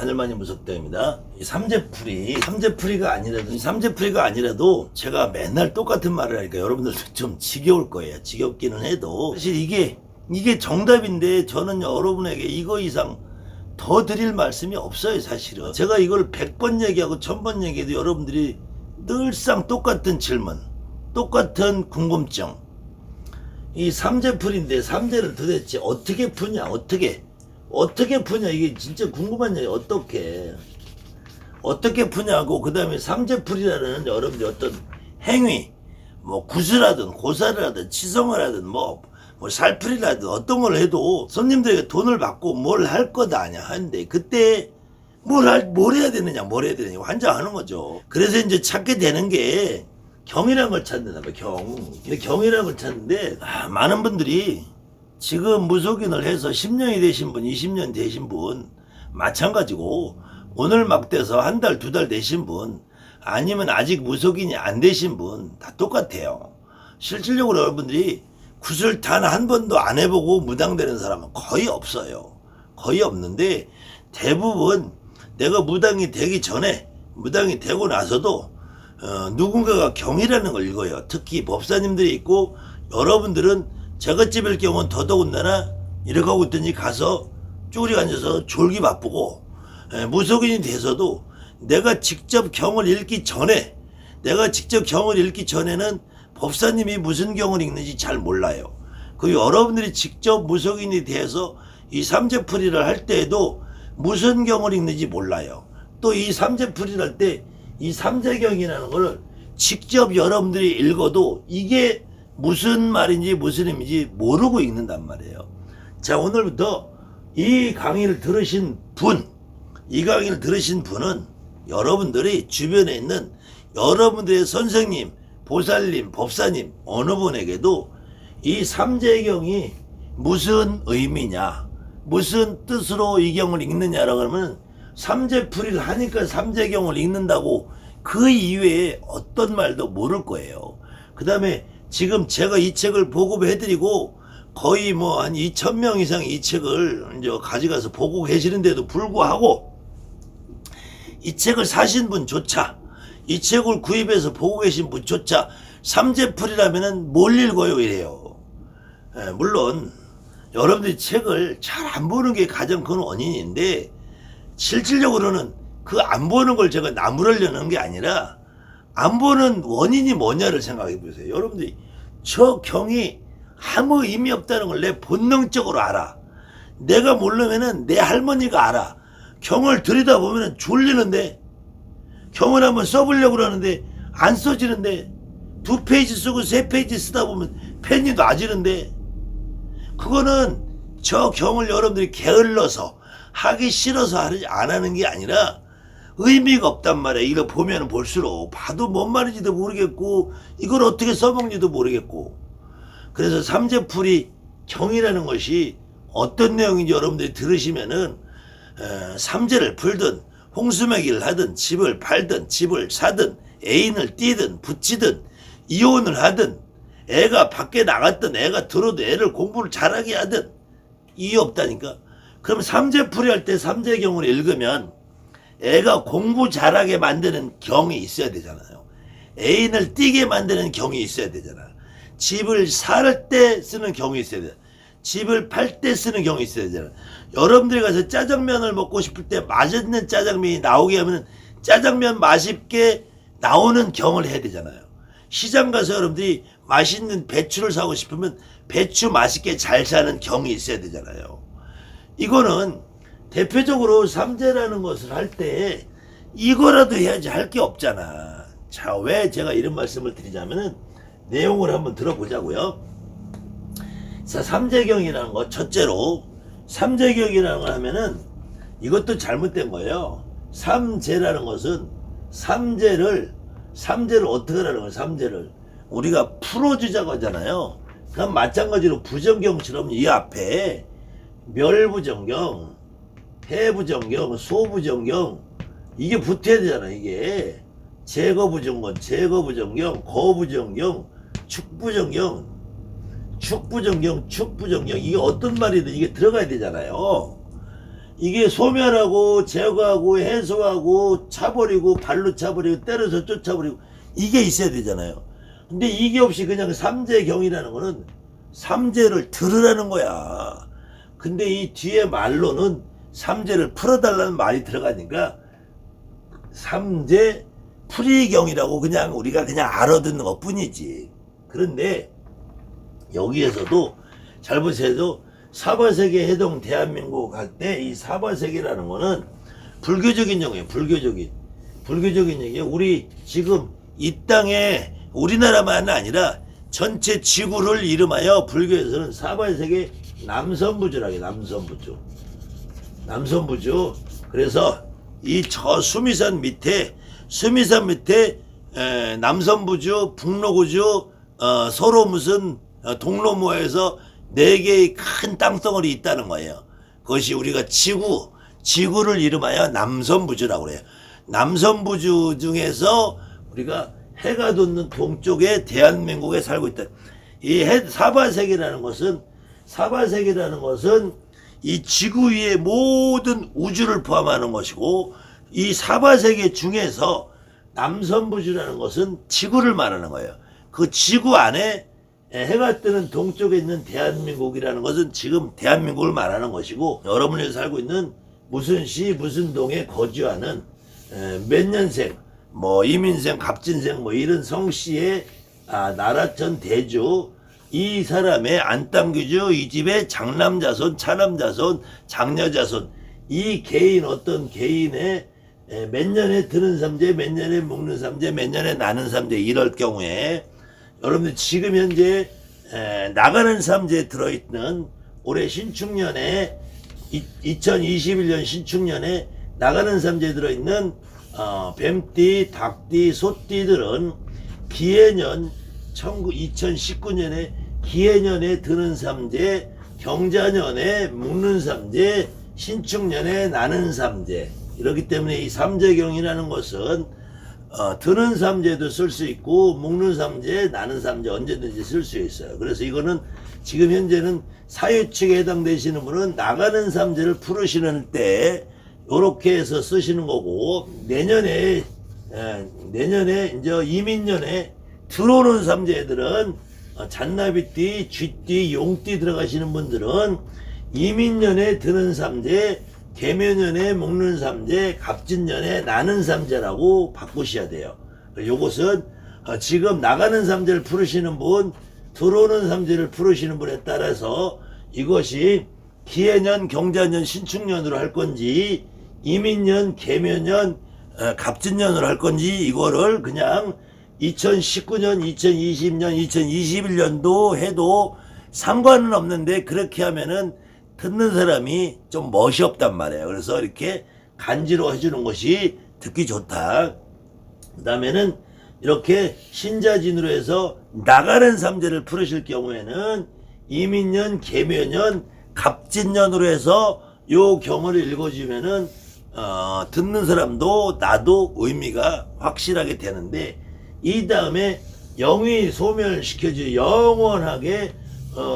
하늘만이 무섭다입니다. 이 삼재풀이가 아니라도 제가 맨날 똑같은 말을 하니까 여러분들도 좀 지겨울 거예요. 지겹기는 해도 사실 이게 정답인데 저는 여러분에게 이거 이상 더 드릴 말씀이 없어요. 사실은 제가 이걸 100번 얘기하고 1000번 얘기해도 여러분들이 늘상 똑같은 질문, 똑같은 궁금증. 이 삼재풀인데 삼재를 도대체 어떻게 푸냐, 어떻게 푸냐, 이게 진짜 궁금한 얘기. 어떻게 푸냐고. 그 다음에 삼재풀이라는 여러분들 어떤 행위, 뭐 구슬하든 고사를 하든 치성을 하든 뭐 살풀이를 하든 어떤 걸 해도 손님들에게 돈을 받고 뭘 할 거다 아냐 하는데, 그때 뭘 해야 되느냐 환장하는 거죠. 그래서 이제 찾게 되는 게 경이라는 걸 찾는다. 경이라는 걸 찾는데, 많은 분들이 지금 무속인을 해서 10년이 되신 분, 20년 되신 분 마찬가지고, 오늘 막 돼서 한 달, 두 달 되신 분, 아니면 아직 무속인이 안 되신 분 다 똑같아요. 실질적으로 여러분들이 구슬 단 한 번도 안 해보고 무당되는 사람은 거의 없어요. 거의 없는데, 대부분 내가 무당이 되기 전에, 무당이 되고 나서도 누군가가 경이라는 걸 읽어요. 특히 법사님들이 있고, 여러분들은 제갓집일 경우는 더더군다나 이렇게 하고 있더니 가서 쭈그리 앉아서 졸기 바쁘고, 무속인이 돼서도 내가 직접 경을 읽기 전에는 법사님이 무슨 경을 읽는지 잘 몰라요. 그리고 여러분들이 직접 무속인이 돼서 이 삼재풀이를 할 때에도 무슨 경을 읽는지 몰라요. 또 이 삼재풀이를 할 때 이 삼재경이라는 걸 직접 여러분들이 읽어도 이게 무슨 말인지 무슨 의미인지 모르고 읽는단 말이에요. 자, 오늘부터 이 강의를 들으신 분은 여러분들이 주변에 있는 여러분들의 선생님, 보살님, 법사님 어느 분에게도 이 삼재경이 무슨 의미냐, 무슨 뜻으로 이 경을 읽느냐라고 하면, 삼재풀이를 하니까 삼재경을 읽는다고 그 이외에 어떤 말도 모를 거예요. 그 다음에 지금 제가 이 책을 보급해드리고 거의 뭐 한 2000명 이상 이 책을 이제 가져가서 보고 계시는데도 불구하고, 이 책을 사신 분조차, 이 책을 구입해서 보고 계신 분조차 삼재풀이라면은 뭘 읽어요 이래요. 물론 여러분들이 책을 잘 안 보는 게 가장 큰 원인인데, 실질적으로는 그 안 보는 걸 제가 나무라려는 게 아니라, 안 보는 원인이 뭐냐를 생각해 보세요. 여러분들이 저 경이 아무 의미 없다는 걸 내 본능적으로 알아. 내가 모르면은 내 할머니가 알아. 경을 들여다보면 졸리는데, 경을 한번 써보려고 그러는데 안 써지는데, 2페이지 쓰고 3페이지 쓰다 보면 펜이 놔지는데, 그거는 저 경을 여러분들이 게을러서 하기 싫어서 안 하는 게 아니라 의미가 없단 말이야. 이거 보면 볼수록 봐도 뭔 말인지도 모르겠고, 이걸 어떻게 써먹는지도 모르겠고. 그래서 삼재풀이 경이라는 것이 어떤 내용인지 여러분들이 들으시면은, 삼재를 풀든 홍수매기를 하든 집을 팔든 집을 사든 애인을 띄든 붙이든 이혼을 하든 애가 밖에 나갔든 애가 들어도 애를 공부를 잘하게 하든 이유 없다니까. 그럼 삼재풀이 할 때 삼재경을 읽으면 애가 공부 잘하게 만드는 경이 있어야 되잖아요. 애인을 띄게 만드는 경이 있어야 되잖아. 집을 살 때 쓰는 경이 있어야 되잖아. 집을 팔 때 쓰는 경이 있어야 되잖아. 여러분들이 가서 짜장면을 먹고 싶을 때 맛있는 짜장면이 나오게 하면 짜장면 맛있게 나오는 경을 해야 되잖아요. 시장 가서 여러분들이 맛있는 배추를 사고 싶으면 배추 맛있게 잘 사는 경이 있어야 되잖아요. 이거는 대표적으로 삼재라는 것을 할 때 이거라도 해야지 할 게 없잖아. 자, 왜 제가 이런 말씀을 드리자면은 내용을 한번 들어보자고요. 자, 삼재경이라는 거, 첫째로 삼재경이라는 걸 하면은 이것도 잘못된 거예요. 삼재라는 것은 삼재를 어떻게 하라는 거예요. 삼재를 우리가 풀어주자고 하잖아요. 그럼 마찬가지로 부정경처럼 이 앞에 멸부정경, 해부정경, 소부정경 이게 붙어야 되잖아. 이게 제거부정권, 제거부정경, 거부정경, 축부정경, 축부정경 이게 어떤 말이든 이게 들어가야 되잖아요. 이게 소멸하고 제거하고 해소하고 차버리고 발로 차버리고 때려서 쫓아버리고 이게 있어야 되잖아요. 근데 이게 없이 그냥 삼재경이라는 거는 삼재를 들으라는 거야. 근데 이 뒤에 말로는 삼재를 풀어달라는 말이 들어가니까 삼재 풀이경이라고 그냥 우리가 그냥 알아듣는 것 뿐이지. 그런데 여기에서도 잘 보세요. 사바세계 해동 대한민국 할 때 이 사바세계라는 거는 불교적인 용어예요. 불교적인 얘기예요. 우리 지금 이 땅에 우리나라만 아니라 전체 지구를 이름하여 불교에서는 사바세계 남선부주라고 해요. 남선부주. 그래서 이 저 수미산 밑에 남선부주, 북로구주, 서로 무슨 동로모에서 4개의 큰 땅덩어리 있다는 거예요. 그것이 우리가 지구를 이름하여 남선부주라고 그래요. 남선부주 중에서 우리가 해가 돋는 동쪽에 대한민국에 살고 있다. 이 사바세계라는 것은 이 지구 위의 모든 우주를 포함하는 것이고, 이 사바세계 중에서 남선부주라는 것은 지구를 말하는 거예요. 그 지구 안에 해가 뜨는 동쪽에 있는 대한민국이라는 것은 지금 대한민국을 말하는 것이고, 여러분이 살고 있는 무슨 시 무슨 동에 거주하는 몇 년생 이민생 갑진생 이런 성씨의 나라천 대주, 이 사람의 안땅귀주, 이 집의 장남자손, 차남자손, 장녀자손, 이 개인 어떤 개인의 몇 년에 드는 삼재, 몇 년에 먹는 삼재, 몇 년에 나는 삼재, 이럴 경우에 여러분들 지금 현재 나가는 삼재에 들어있는 올해 신축년에 2021년 신축년에 나가는 삼재에 들어있는 뱀띠, 닭띠, 소띠들은 기해년 2019년에 기해년에 드는 삼재, 경자년에 묵는 삼재, 신축년에 나는 삼재. 이렇기 때문에 이 삼재경이라는 것은 드는 삼재도 쓸 수 있고 묵는 삼재, 나는 삼재 언제든지 쓸 수 있어요. 그래서 이거는 지금 현재는 사유측에 해당되시는 분은 나가는 삼재를 풀으시는 때 요렇게 해서 쓰시는 거고, 내년에 이제 이민년에 들어오는 삼재들은 잔나비띠, 쥐띠, 용띠 들어가시는 분들은 이민년에 드는 삼재, 개묘년에 먹는 삼재, 갑진년에 나는 삼재라고 바꾸셔야 돼요. 요것은 지금 나가는 삼재를 풀으시는 분, 들어오는 삼재를 풀으시는 분에 따라서 이것이 기해년, 경자년, 신축년으로 할 건지 이민년, 개묘년, 갑진년으로 할 건지 이거를 그냥 2019년, 2020년, 2021년도 해도 상관은 없는데, 그렇게 하면은 듣는 사람이 좀 멋이 없단 말이에요. 그래서 이렇게 간지로 해주는 것이 듣기 좋다. 그 다음에는 이렇게 신자진으로 해서 나가는 삼재를 풀으실 경우에는 이민년, 개묘년, 갑진년으로 해서 요 경을 읽어주면은 듣는 사람도 나도 의미가 확실하게 되는데, 이 다음에 영위 소멸시켜주 영원하게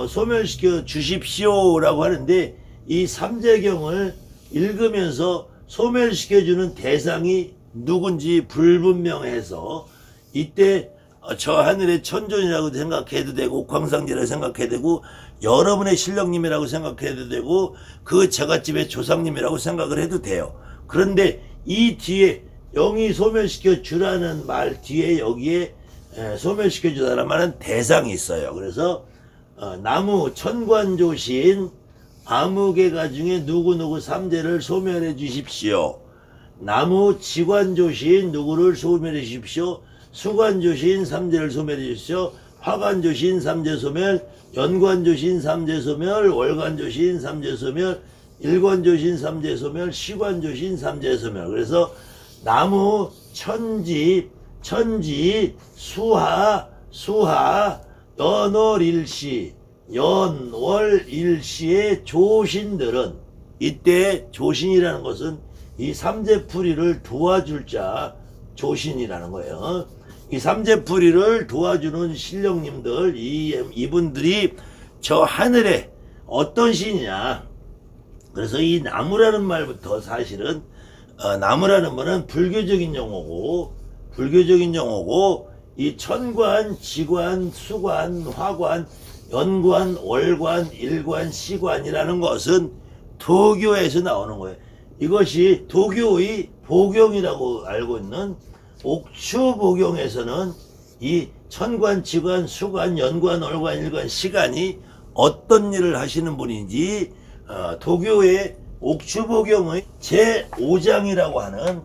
소멸시켜 주십시오라고 하는데, 이 삼재경을 읽으면서 소멸시켜주는 대상이 누군지 불분명해서 이때 저 하늘의 천존이라고 생각해도 되고, 옥황상제라고 생각해도 되고, 여러분의 신령님이라고 생각해도 되고, 그 제갓집의 조상님이라고 생각을 해도 돼요. 그런데 이 뒤에 영이 소멸시켜 주라는 말 뒤에 여기에 소멸시켜 주라는 말은 대상이 있어요. 그래서 나무 천관조신 아무개가 중에 누구누구 삼재를 소멸해 주십시오. 나무 지관조신 누구를 소멸해 주십시오. 수관조신 삼재를 소멸해 주십시오. 화관조신 삼재 소멸, 연관조신 삼재 소멸, 월관조신 삼재 소멸, 일관조신 삼재 소멸, 시관조신 삼재 소멸. 그래서 나무, 천지, 수하, 연월일시, 연월일시의 조신들은, 이때 조신이라는 것은 이 삼재풀이를 도와줄 자, 조신이라는 거예요. 이 삼재풀이를 도와주는 신령님들, 이분들이 저 하늘에 어떤 신이냐, 그래서 이 나무라는 말부터 사실은 나무라는 말은 불교적인 용어고 이 천관, 지관, 수관, 화관, 연관, 월관, 일관, 시관이라는 것은 도교에서 나오는 거예요. 이것이 도교의 보경이라고 알고 있는 옥추보경에서는 이 천관, 지관, 수관, 연관, 월관, 일관, 시관이 어떤 일을 하시는 분인지 도교의 옥추보경의 제5장이라고 하는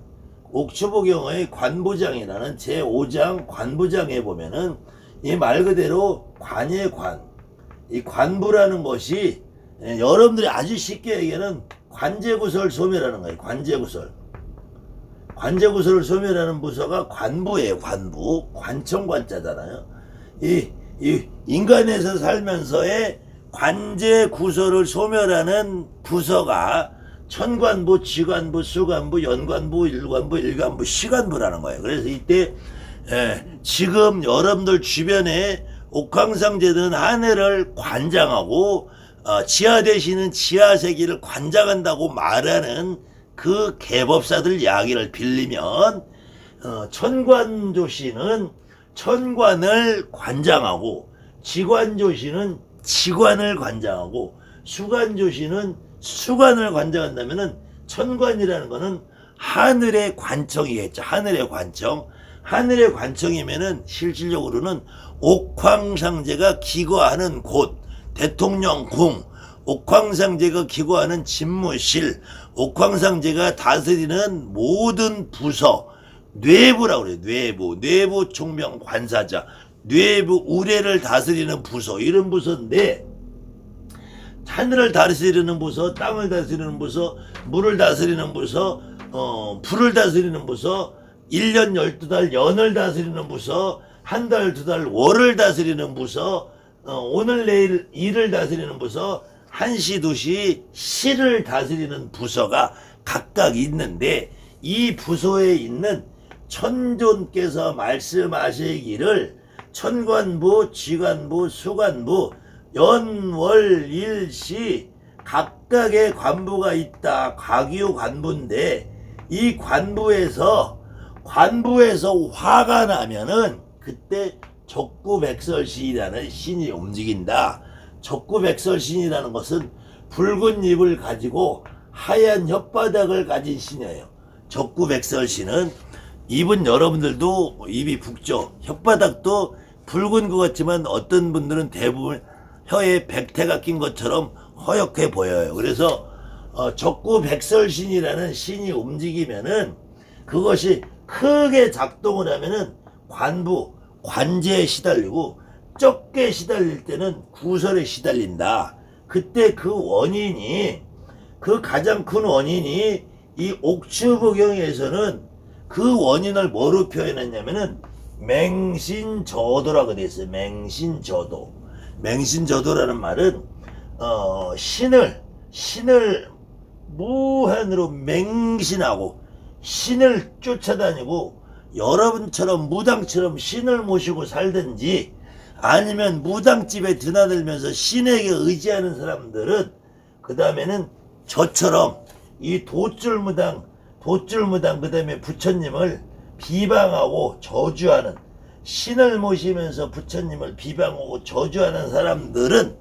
옥추보경의 관부장이라는 제5장 관부장에 보면은 이 말 그대로 관의 관, 이 관부라는 것이 여러분들이 아주 쉽게 얘기하는 관제구설 소멸하는 거예요. 관제구설을 소멸하는 부서가 관부예요. 관부. 관청관자잖아요. 이 인간에서 살면서의 관제구설을 소멸하는 부서가 천관부, 지관부, 수관부, 연관부, 일관부, 일관부, 시관부라는 거예요. 그래서 이때 지금 여러분들 주변에 옥황상제들은 하늘을 관장하고 지하 대신은 지하 세계를 관장한다고 말하는 그 개법사들 이야기를 빌리면 천관조씨는 천관을 관장하고 지관조씨는 지관을 관장하고 수관조씨는 수관을 관장한다면은 천관이라는 거는 하늘의 관청이겠죠. 하늘의 관청. 하늘의 관청이면은 실질적으로는 옥황상제가 기거하는 곳, 대통령 궁, 옥황상제가 기거하는 집무실, 옥황상제가 다스리는 모든 부서, 뇌부라고 그래요. 뇌부 총명 관사자, 뇌부 우레를 다스리는 부서, 이런 부서인데, 하늘을 다스리는 부서, 땅을 다스리는 부서, 물을 다스리는 부서, 불을 다스리는 부서, 1년 12달 연을 다스리는 부서, 한 달, 두 달 월을 다스리는 부서, 오늘 내일 일을 다스리는 부서, 1시, 2시 시를 다스리는 부서가 각각 있는데, 이 부서에 있는 천존께서 말씀하시기를 천관부, 지관부, 수관부, 연, 월, 일, 시 각각의 관부가 있다. 과기유 관부인데 이 관부에서 화가 나면은 그때 적구백설신이라는 신이 움직인다. 적구백설신이라는 것은 붉은 잎을 가지고 하얀 혓바닥을 가진 신이에요. 적구백설신은 입은 여러분들도 입이 붉죠. 혓바닥도 붉은 것 같지만 어떤 분들은 대부분 혀에 백태가 낀 것처럼 허옇게 보여요. 그래서 적구백설신이라는 신이 움직이면은 그것이 크게 작동을 하면은 관부, 관제에 시달리고 적게 시달릴 때는 구설에 시달린다. 그때 그 원인이, 그 가장 큰 원인이 이 옥추보경에서는 그 원인을 뭐로 표현했냐면은 맹신저도라고 돼 있어요. 맹신저도라는 말은 신을 무한으로 맹신하고 신을 쫓아다니고 여러분처럼 무당처럼 신을 모시고 살든지 아니면 무당집에 드나들면서 신에게 의지하는 사람들은 그 다음에는 저처럼 이 돛줄무당 그 다음에 부처님을 비방하고 저주하는, 신을 모시면서 부처님을 비방하고 저주하는 사람들은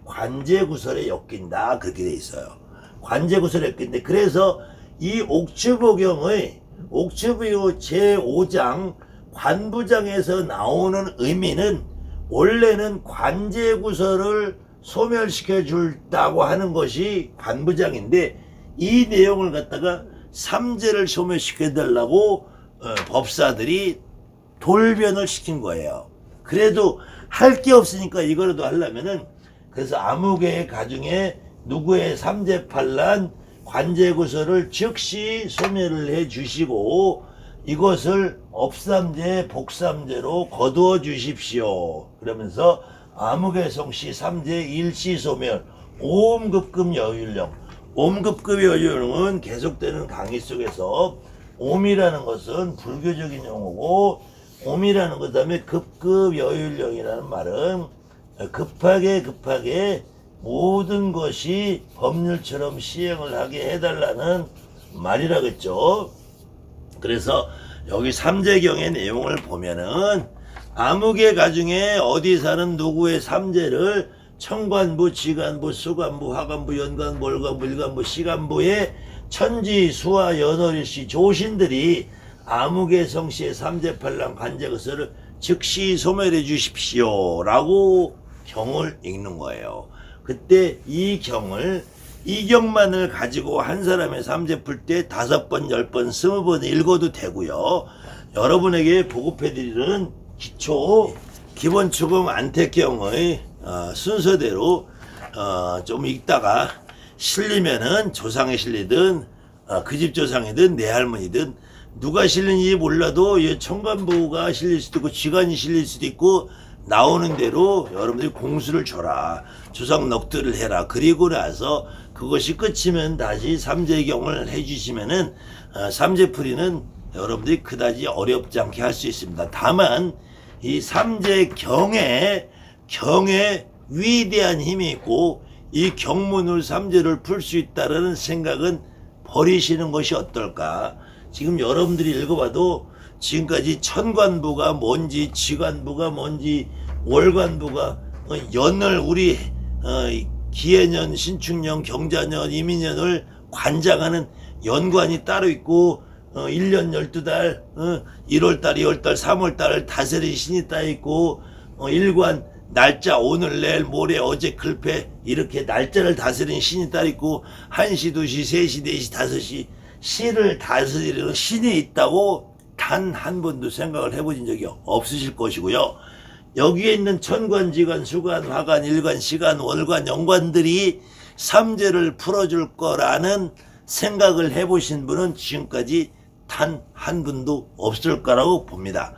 관제구설에 엮인다. 그렇게 돼 있어요. 관제구설에 엮인데, 그래서 이 옥추보경의 제5장 관부장에서 나오는 의미는 원래는 관제구설을 소멸시켜 줄다고 하는 것이 관부장인데, 이 내용을 갖다가 삼재를 소멸시켜 달라고 법사들이 돌변을 시킨 거예요. 그래도 할 게 없으니까 이거라도 하려면은, 그래서 아무개의 가중에 누구의 삼재팔란 관제구설을 즉시 소멸을 해 주시고 이것을 업삼재 복삼재로 거두어 주십시오. 그러면서 아무개성시 삼재 일시 소멸 오음급급 여율령, 옴급급 여율령은 계속되는 강의 속에서 옴이라는 것은 불교적인 용어고, 옴이라는 것 다음에 급급 여율령이라는 말은 급하게 모든 것이 법률처럼 시행을 하게 해달라는 말이라겠죠. 그래서 여기 삼재경의 내용을 보면은 아무개 가중에 어디 사는 누구의 삼재를 천관부, 지관부, 수관부, 하관부, 연관부, 월관부, 일관부, 시관부의 천지, 수화, 연월일시, 조신들이 아무개 성씨의 삼재팔랑 관제것을 즉시 소멸해 주십시오 라고 경을 읽는 거예요. 그때 이 경만을 가지고 한 사람의 삼재 풀 때 5번, 10번, 20번 읽어도 되고요. 여러분에게 보급해드리는 기본 추금 안택경의 순서대로 좀 읽다가 실리면은 조상에 실리든 그 집 조상이든 내 할머니든 누가 실린지 몰라도 청관부가 실릴 수도 있고 지관이 실릴 수도 있고 나오는 대로 여러분들이 공수를 줘라. 조상 넋두를 해라. 그리고 나서 그것이 끝이면 다시 삼재경을 해주시면은 삼재풀이는 여러분들이 그다지 어렵지 않게 할 수 있습니다. 다만 이 삼재경에 위대한 힘이 있고 이 경문을 삼재를 풀 수 있다라는 생각은 버리시는 것이 어떨까. 지금 여러분들이 읽어봐도 지금까지 천관부가 뭔지 지관부가 뭔지 월관부가 연을 우리 기해년, 신축년, 경자년, 이민년을 관장하는 연관이 따로 있고 1년 12달 1월달, 2월달, 3월달을 다스리는 신이 따로 있고 일관 날짜 오늘 내일 모레 어제 글패 이렇게 날짜를 다스리는 신이 따로 있고 1시, 2시, 3시, 4시, 5시 시를 다스리는 신이 있다고 단 한 번도 생각을 해보신 적이 없으실 것이고요. 여기에 있는 천관, 지관, 수관, 화관, 일관, 시관, 월관, 연관들이 삼재를 풀어줄 거라는 생각을 해보신 분은 지금까지 단 한 분도 없을 거라고 봅니다.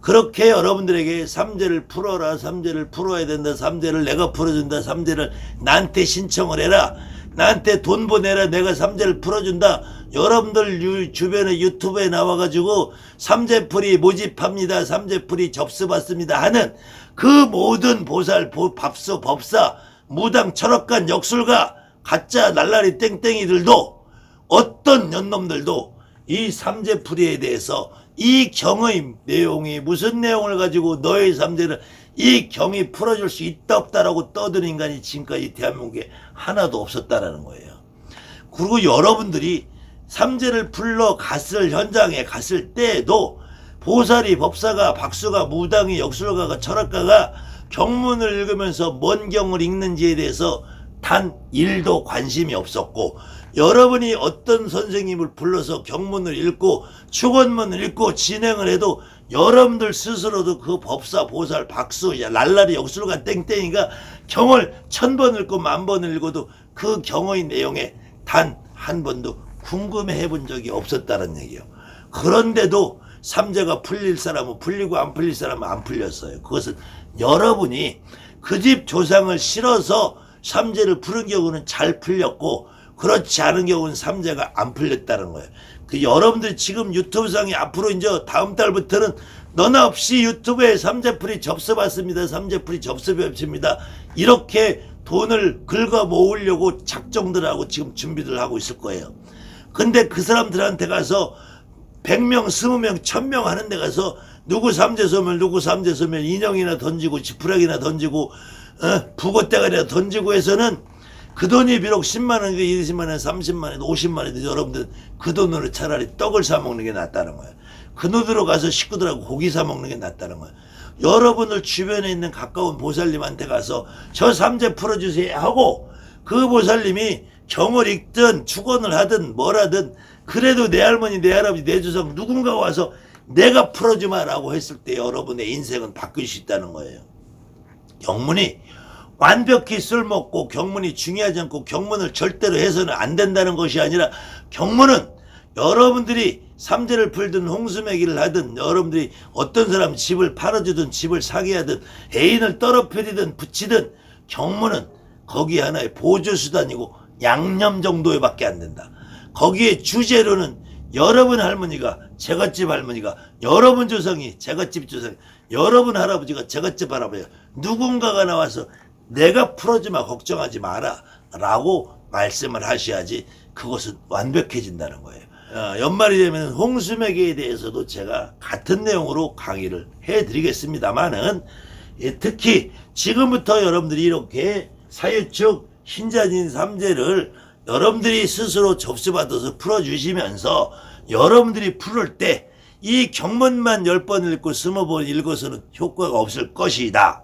그렇게 여러분들에게 삼재를 풀어라, 삼재를 풀어야 된다, 삼재를 내가 풀어준다, 삼재를 나한테 신청을 해라, 나한테 돈 보내라, 내가 삼재를 풀어준다. 여러분들 주변에 유튜브에 나와가지고 삼재풀이 모집합니다, 삼재풀이 접수받습니다 하는 그 모든 보살, 밥수, 법사, 무당, 철학관, 역술가, 가짜 날라리 땡땡이들도 어떤 년놈들도 이 삼재풀이에 대해서 이 경의 내용이 무슨 내용을 가지고 너의 삼재를 이 경이 풀어줄 수 있다 없다라고 떠드는 인간이 지금까지 대한민국에 하나도 없었다라는 거예요. 그리고 여러분들이 삼재를 풀러 갔을 현장에 갔을 때에도 보살이, 법사가, 박수가, 무당이, 역술가가, 철학가가 경문을 읽으면서 뭔 경을 읽는지에 대해서 단 1도 관심이 없었고, 여러분이 어떤 선생님을 불러서 경문을 읽고 축원문을 읽고 진행을 해도 여러분들 스스로도 그 법사, 보살, 박수, 날라리, 역술가, 땡땡이가 경을 1000번 읽고 10,000번을 읽어도 그 경의 내용에 단 한 번도 궁금해 해본 적이 없었다는 얘기예요. 그런데도 삼재가 풀릴 사람은 풀리고 안 풀릴 사람은 안 풀렸어요. 그것은 여러분이 그 집 조상을 실어서 삼재를 푸는 경우는 잘 풀렸고, 그렇지 않은 경우는 삼재가 안 풀렸다는 거예요. 그 여러분들 지금 유튜브상에 앞으로 이제 다음 달부터는 너나 없이 유튜브에 삼재풀이 접수받습니다, 삼재풀이 접수받습니다, 이렇게 돈을 긁어 모으려고 작정들 하고 지금 준비들 하고 있을 거예요. 근데 그 사람들한테 가서 100명, 20명, 1000명 하는 데 가서 누구 삼재 소멸, 누구 삼재 소멸, 인형이나 던지고 지푸라기나 던지고 북어대가리나 던지고 해서는 그 돈이 비록 10만원이든 20만원, 30만원, 50만원이든 여러분들 그 돈으로 차라리 떡을 사 먹는 게 낫다는 거예요. 그 돈으로 가서 식구들하고 고기 사 먹는 게 낫다는 거예요. 여러분들 주변에 있는 가까운 보살님한테 가서 저 삼재 풀어주세요 하고 그 보살님이 경을 읽든 축원을 하든 뭘 하든 그래도 내 할머니, 내 할아버지, 내 조상 누군가 와서 내가 풀어주마 라고 했을 때 여러분의 인생은 바뀔 수 있다는 거예요. 경문이 완벽히 술 먹고 경문이 중요하지 않고 경문을 절대로 해서는 안 된다는 것이 아니라, 경문은 여러분들이 삼재를 풀든 홍수매기를 하든 여러분들이 어떤 사람 집을 팔아주든 집을 사게 하든 애인을 떨어뜨리든 붙이든 경문은 거기 하나의 보조수단이고 양념 정도에 밖에 안 된다. 거기에 주재료는 여러분 할머니가 제갓집 할머니가, 여러분 조상이 제갓집 조상이, 여러분 할아버지가 제갓집 할아버지가 누군가가 나와서 내가 풀어주마 걱정하지 마라 라고 말씀을 하셔야지 그것은 완벽해진다는 거예요. 연말이 되면 홍수매개에 대해서도 제가 같은 내용으로 강의를 해드리겠습니다만은 특히 지금부터 여러분들이 이렇게 사유축 신자진 삼재를 여러분들이 스스로 접수받아서 풀어주시면서 여러분들이 풀을 때 이 경문만 10번 읽고 20번 읽어서는 효과가 없을 것이다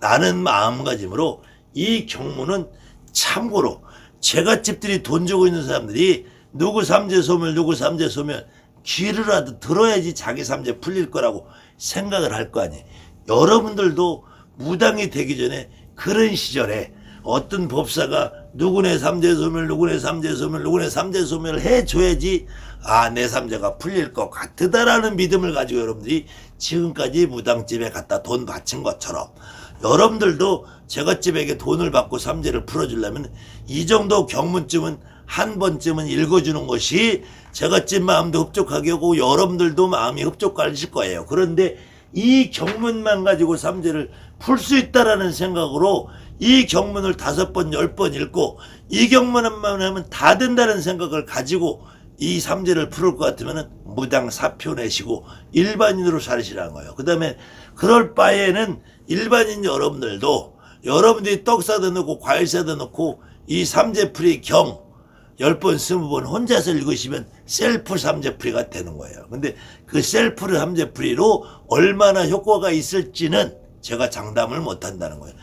라는 마음가짐으로 이 경문은 참고로 제갓집들이 돈 주고 있는 사람들이 누구 삼재소멸 누구 삼재소멸 귀를라도 들어야지 자기 삼재 풀릴 거라고 생각을 할 거 아니에요. 여러분들도 무당이 되기 전에 그런 시절에 어떤 법사가 누구네 삼재소멸 누구네 삼재소멸 누구네 삼재소멸을 해줘야지 내 삼재가 풀릴 것 같다라는 믿음을 가지고 여러분들이 지금까지 무당집에 갖다 돈 바친 것처럼 여러분들도 제갓집에게 돈을 받고 삼재를 풀어주려면 이 정도 경문쯤은 한 번쯤은 읽어주는 것이 제갓집 마음도 흡족하게 하고 여러분들도 마음이 흡족하실 거예요. 그런데 이 경문만 가지고 삼재를 풀 수 있다라는 생각으로 이 경문을 5번 10번 읽고 이 경문만 하면 다 된다는 생각을 가지고 이 삼재를 풀을 것 같으면 무당 사표 내시고 일반인으로 살으시라는 거예요. 그 다음에 그럴 바에는 일반인 여러분들도 여러분들이 떡 사다 놓고 과일 사다 놓고 이 삼재풀이 경 10번 20번 혼자서 읽으시면 셀프 삼재풀이가 되는 거예요. 근데 그 셀프 삼재풀이로 얼마나 효과가 있을지는 제가 장담을 못한다는 거예요.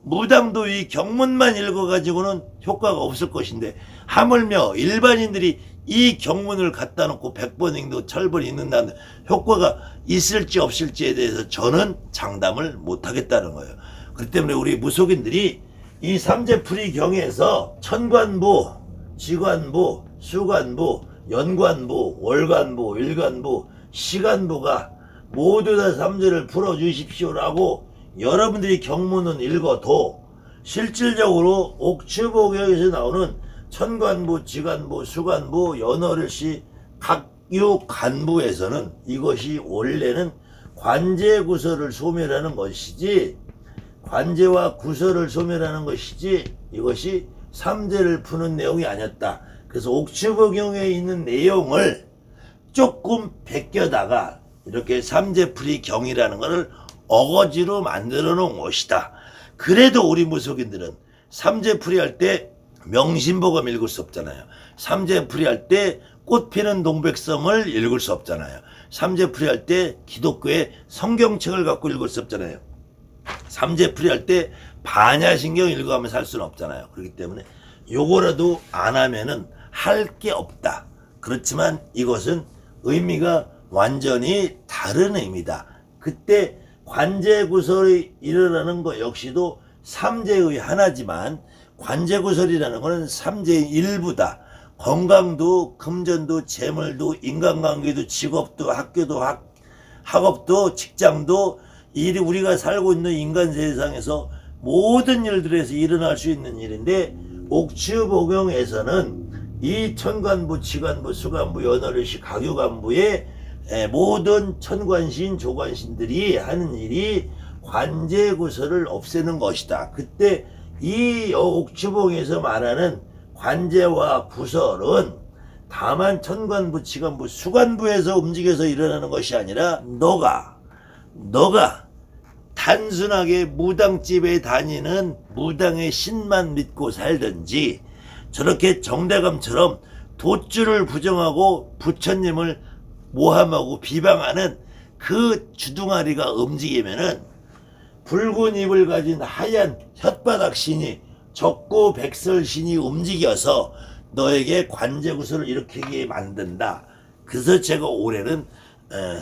무당도 이 경문만 읽어가지고는 효과가 없을 것인데 하물며 일반인들이 이 경문을 갖다 놓고 100번 읽고 1000번 읽는다는 효과가 있을지 없을지에 대해서 저는 장담을 못하겠다는 거예요. 그렇기 때문에 우리 무속인들이 이 삼재풀이 경에서 천관부, 지관부, 수관부, 연관부, 월관부, 일관부, 시간부가 모두 다 삼재를 풀어주십시오라고 여러분들이 경문은 읽어도 실질적으로 옥추보경에서 나오는 천관부, 지관부, 수관부, 연월일시 각유 간부에서는 이것이 원래는 관제구설을 소멸하는 것이지 관제와 구설을 소멸하는 것이지 이것이 삼재를 푸는 내용이 아니었다. 그래서 옥추보경에 있는 내용을 조금 베껴다가 이렇게 삼재풀이 경이라는 것을 어거지로 만들어 놓은 것이다. 그래도 우리 무속인들은 삼재풀이 할 때 명심보감 읽을 수 없잖아요. 삼재풀이 할 때 꽃피는 동백섬을 읽을 수 없잖아요. 삼재풀이 할 때 기독교의 성경책을 갖고 읽을 수 없잖아요. 삼재풀이 할 때 반야신경 읽어가면서 할 수는 없잖아요. 그렇기 때문에 요거라도 안 하면은 할 게 없다. 그렇지만 이것은 의미가 완전히 다른 의미다. 그때 관제구설이 일어나는 것 역시도 삼재의 하나지만 관제구설이라는 것은 삼재의 일부다. 건강도 금전도 재물도 인간관계도 직업도 학교도 학업도 직장도 우리가 살고 있는 인간 세상에서 모든 일들에서 일어날 수 있는 일인데 옥추보경에서는 이 천관부, 지관부, 수관부, 연월일시, 각유관부의 모든 천관신, 조관신들이 하는 일이 관제구설을 없애는 것이다. 그때 이 옥추봉에서 말하는 관제와 구설은 다만 천관부, 지관부, 수관부에서 움직여서 일어나는 것이 아니라 너가 단순하게 무당집에 다니는 무당의 신만 믿고 살든지 저렇게 정대감처럼 돛주를 부정하고 부처님을 모함하고 비방하는 그 주둥아리가 움직이면은 붉은 입을 가진 하얀 혓바닥 신이 적고 백설신이 움직여서 너에게 관제구설을 일으키게 만든다. 그래서 제가 올해는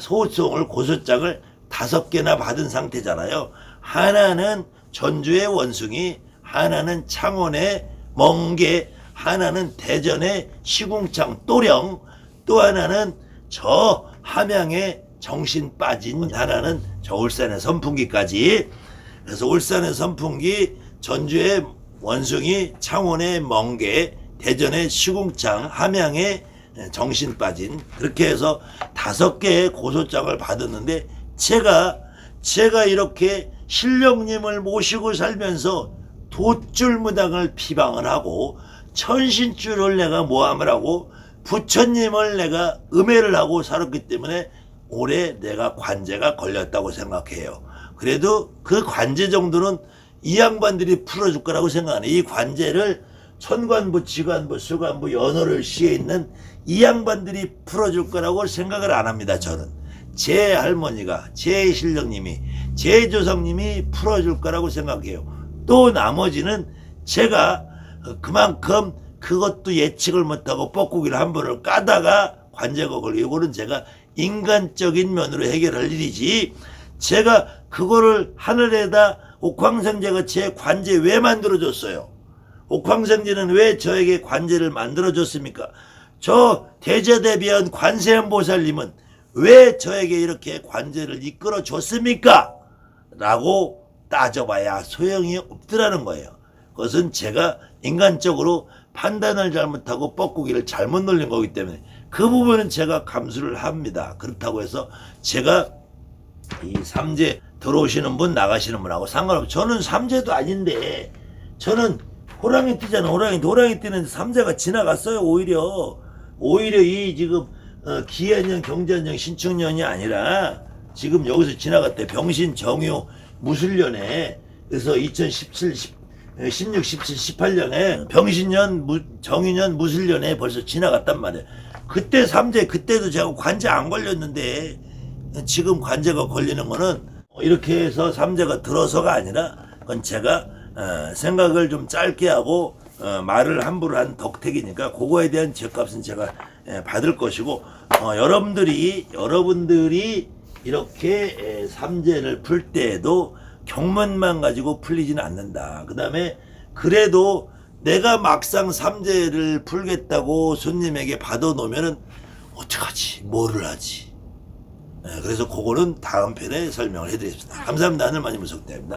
소송을 고소장을 5개나 받은 상태잖아요. 하나는 전주의 원숭이, 하나는 창원의 멍게, 하나는 대전의 시궁창 또령, 또 하나는 저 함양의 정신 빠진, 하나는 저 울산의 선풍기까지. 그래서 울산의 선풍기, 전주의 원숭이, 창원의 멍게, 대전의 시궁창, 함양의 정신 빠진, 그렇게 해서 5개의 고소장을 받았는데 제가 이렇게 신령님을 모시고 살면서 돛줄무당을 피방을 하고 천신줄을 내가 모함을 하고 부처님을 내가 음해를 하고 살았기 때문에 올해 내가 관제가 걸렸다고 생각해요. 그래도 그 관제 정도는 이 양반들이 풀어줄 거라고 생각하네. 이 관제를 천관부, 지관부, 수관부, 연호를 시에 있는 이 양반들이 풀어줄 거라고 생각을 안 합니다. 저는 제 할머니가, 제 신령님이, 제 조상님이 풀어줄 거라고 생각해요. 또 나머지는 제가 그만큼 그것도 예측을 못하고 뻐꾸기를 한 번을 까다가 관제가 걸리고, 이거는 제가 인간적인 면으로 해결할 일이지, 제가 그거를 하늘에다 옥황상제가 제 관제 왜 만들어줬어요? 옥황상제는 왜 저에게 관제를 만들어줬습니까? 저 대제대비한 관세음보살님은 왜 저에게 이렇게 관제를 이끌어줬습니까? 라고 따져봐야 소용이 없더라는 거예요. 그것은 제가 인간적으로 판단을 잘못하고 뻐꾸기를 잘못 놀린 거기 때문에 그 부분은 제가 감수를 합니다. 그렇다고 해서 제가 이 삼재 들어오시는 분 나가시는 분하고 상관없어요. 저는 삼재도 아닌데, 저는 호랑이 띠잖아. 호랑이 띠는 삼재가 지나갔어요. 오히려 이 지금 기해년, 경자년, 신축년이 아니라 지금 여기서 지나갔대. 병신, 정유, 무술년에. 그래서 2017, 16, 17, 18년에 병신년, 정유년, 무술년에 벌써 지나갔단 말이에요. 그때 삼재, 그때도 제가 관제 안 걸렸는데 지금 관제가 걸리는 거는 이렇게 해서 삼재가 들어서가 아니라, 그건 제가 생각을 좀 짧게 하고 말을 함부로 한 덕택이니까 그거에 대한 죗값은 제가 받을 것이고, 여러분들이 이렇게 삼재를 풀 때에도 경문만 가지고 풀리지는 않는다. 그 다음에 그래도 내가 막상 삼재를 풀겠다고 손님에게 받아놓으면은 어떡하지? 뭐를 하지? 그래서 그거는 다음 편에 설명을 해드리겠습니다. 감사합니다. 하늘 많이 무섭대입니다.